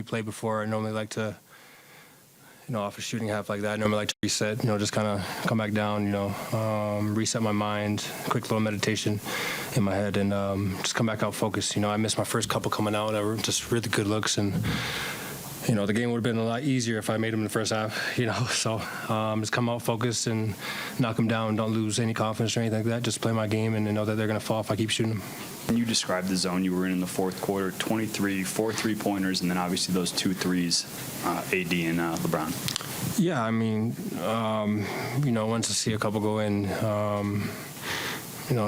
play before. I normally like to, off a shooting half like that, I normally like to reset, just kind of come back down, reset my mind, quick little meditation in my head, and just come back out focused. I missed my first couple coming out. They were just really good looks, and the game would have been a lot easier if I made them in the first half, So just come out focused and knock them down. Don't lose any confidence or anything like that. Just play my game and know that they're going to fall if I keep shooting them. Can you describe the zone you were in the fourth quarter? 23, 4 3-pointers, and then obviously those 2 threes, AD and LeBron. Yeah, I mean, once I see a couple go in, I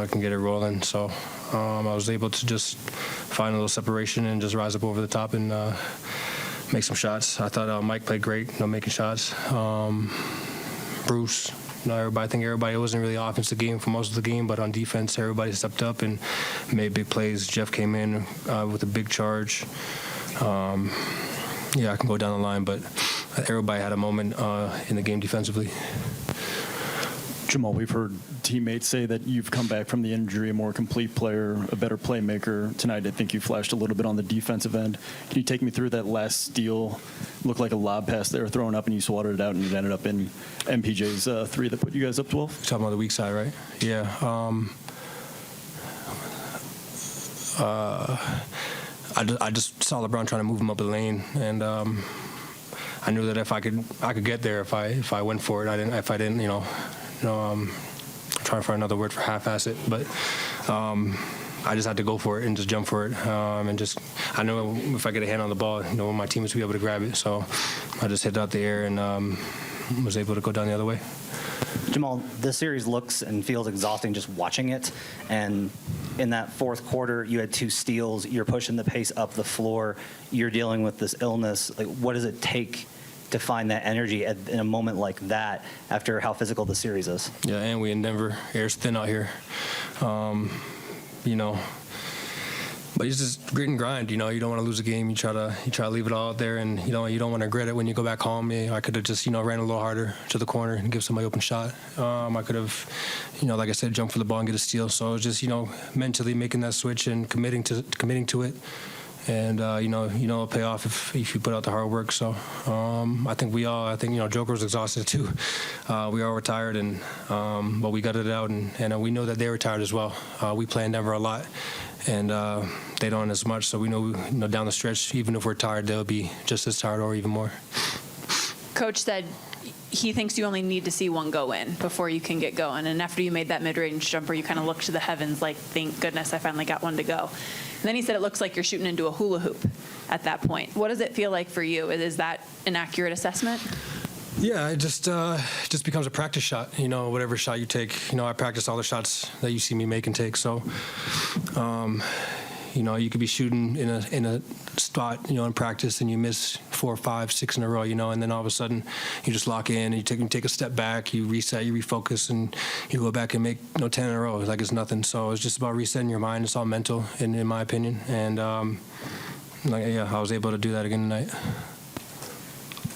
can get it rolling. So I was able to just find a little separation and just rise up over the top and make some shots. I thought Mike played great, making shots. Bruce, I think everybody, it wasn't really offensive game for most of the game, but on defense, everybody stepped up and made big plays. Jeff came in with a big charge. I can go down the line, but everybody had a moment in the game defensively. Jamal, we've heard teammates say that you've come back from the injury a more complete player, a better playmaker. Tonight, I think you flashed a little bit on the defensive end. Can you take me through that last steal? Looked like a lob pass they were throwing up, and you swatted it out, and it ended up in MPJ's 3 that put you guys up 12? You're talking about the weak side, right? Yeah. I just saw LeBron trying to move him up the lane, and I knew that if I could get there if I went for it. If I didn't, I'm trying for another word for half-ass it, but I just had to go for it and just jump for it, and just I know if I get a hand on the ball, my teammates will be able to grab it. So I just hit it out the air and was able to go down the other way. Jamal, this series looks and feels exhausting just watching it. And in that fourth quarter, you had 2 steals. You're pushing the pace up the floor. You're dealing with this illness. Like, what does it take to find that energy in a moment like that after how physical the series is? Yeah, and we in Denver. Air's thin out here. But it's just grit and grind. You don't want to lose a game. You try to leave it all out there, and you don't want to regret it when you go back home. I could have just ran a little harder to the corner and give somebody open shot. I could have, like I said, jump for the ball and get a steal. So it was just mentally making that switch and committing to it. And it'll pay off if you put out the hard work. So I think Joker was exhausted too. We all were tired, but we got it out, and we know that they were tired as well. We play in Denver a lot, and they don't as much. So we know, down the stretch, even if we're tired, they'll be just as tired or even more. Coach said he thinks you only need to see one go in before you can get going. And after you made that mid-range jumper, you kind of looked to the heavens like, thank goodness I finally got one to go. And then he said it looks like you're shooting into a hula hoop at that point. What does it feel like for you? Is that an accurate assessment? Yeah, it just becomes a practice shot. Whatever shot you take. I practice all the shots that you see me make and take. So, you could be shooting in a spot, in practice, and you miss 4, 5, 6 in a row, and then all of a sudden you just lock in, and you take a step back, you reset, you refocus, and you go back and make 10 in a row like it's nothing. So it's just about resetting your mind. It's all mental, in my opinion, and I was able to do that again tonight.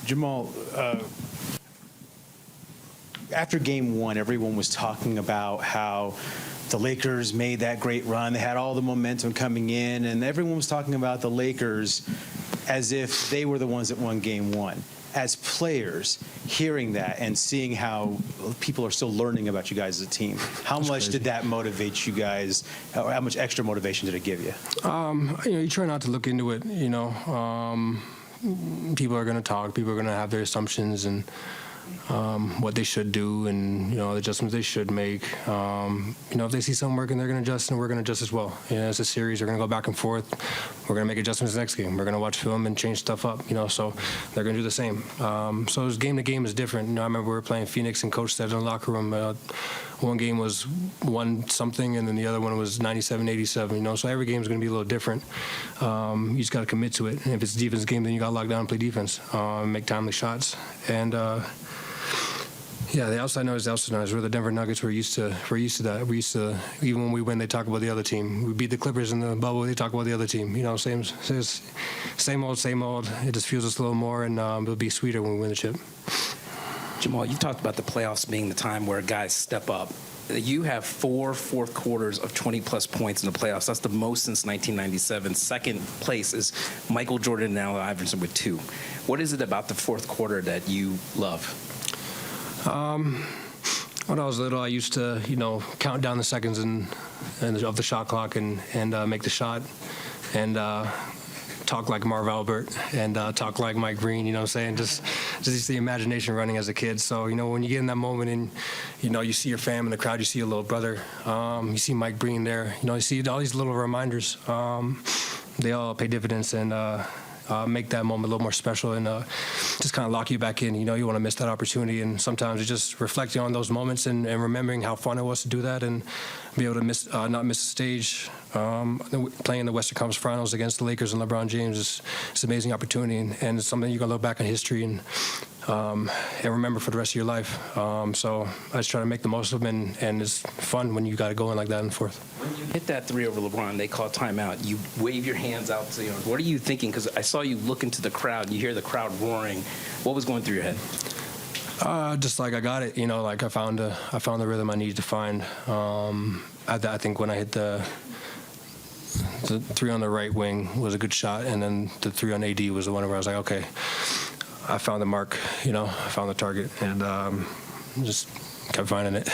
Jamal, after game 1, everyone was talking about how the Lakers made that great run. They had all the momentum coming in, and everyone was talking about the Lakers as if they were the ones that won game 1. As players, hearing that and seeing how people are still learning about you guys as a team, how much did that motivate you guys? How much extra motivation did it give you? You try not to look into it. People are going to talk. People are going to have their assumptions and what they should do, and the adjustments they should make. If they see something working, they're going to adjust, and we're going to adjust as well. It's a series. We're going to go back and forth. We're going to make adjustments the next game. We're going to watch film and change stuff up. So they're going to do the same. So game to game is different. I remember we were playing Phoenix, and Coach said in the locker room, one game was 1 something, and then the other one was 97-87. So every game is going to be a little different. You just got to commit to it. And if it's a defense game, then you got to lock down and play defense, make timely shots, and. Yeah, the outside noise is the outside noise. We're the Denver Nuggets. We're used to that. We used to, even when we win, they talk about the other team. We beat the Clippers in the bubble. They talk about the other team. Same old. It just fuels us a little more, and it'll be sweeter when we win the chip. Jamal, you talked about the playoffs being the time where guys step up You have 4 fourth quarters of 20-plus points in the playoffs. That's the most since 1997. Second place is Michael Jordan and Allen Iverson with 2. What is it about the fourth quarter that you love? When I was little, I used to, count down the seconds of the shot clock and make the shot and talk like Marv Albert and talk like Mike Breen, you know what I'm saying? Just the imagination running as a kid. So, when you get in that moment and, you see your fam in the crowd, you see your little brother, you see Mike Breen there, you see all these little reminders. They all pay dividends and make that moment a little more special and just kind of lock you back in. You want to miss that opportunity, and sometimes it's just reflecting on those moments and remembering how fun it was to do that and be able to not miss a stage. Playing in the Western Conference Finals against the Lakers and LeBron James is it's an amazing opportunity, and it's something you can look back on history and remember for the rest of your life. So I just try to make the most of them, and it's fun when you got to go in like that in the fourth. When you hit that 3 over LeBron, they call timeout. You wave your hands out. What are you thinking? Because I saw you look into the crowd. You hear the crowd roaring. What was going through your head? Just like I got it, like I found the rhythm I needed to find. I think when I hit the 3 on the right wing was a good shot, and then the 3 on AD was the one where I was like, okay, I found the mark, I found the target, and just kept finding it.